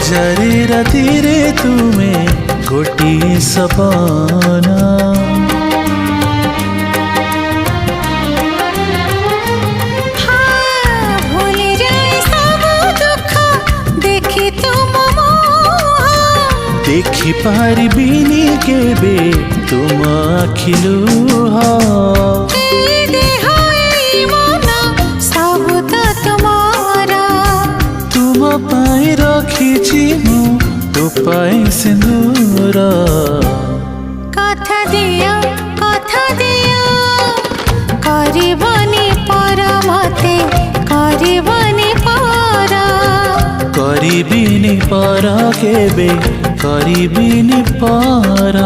हजारे राति रे तुमे गोटिए सपना देखि पारिबिनी केबे तुम आखि लुह तुम पाई रखिछि मु तो पाई सिंदूर कथा दिया करबनी पर मते करबनी पर करिबिनी पर केबे करिबिनी पर।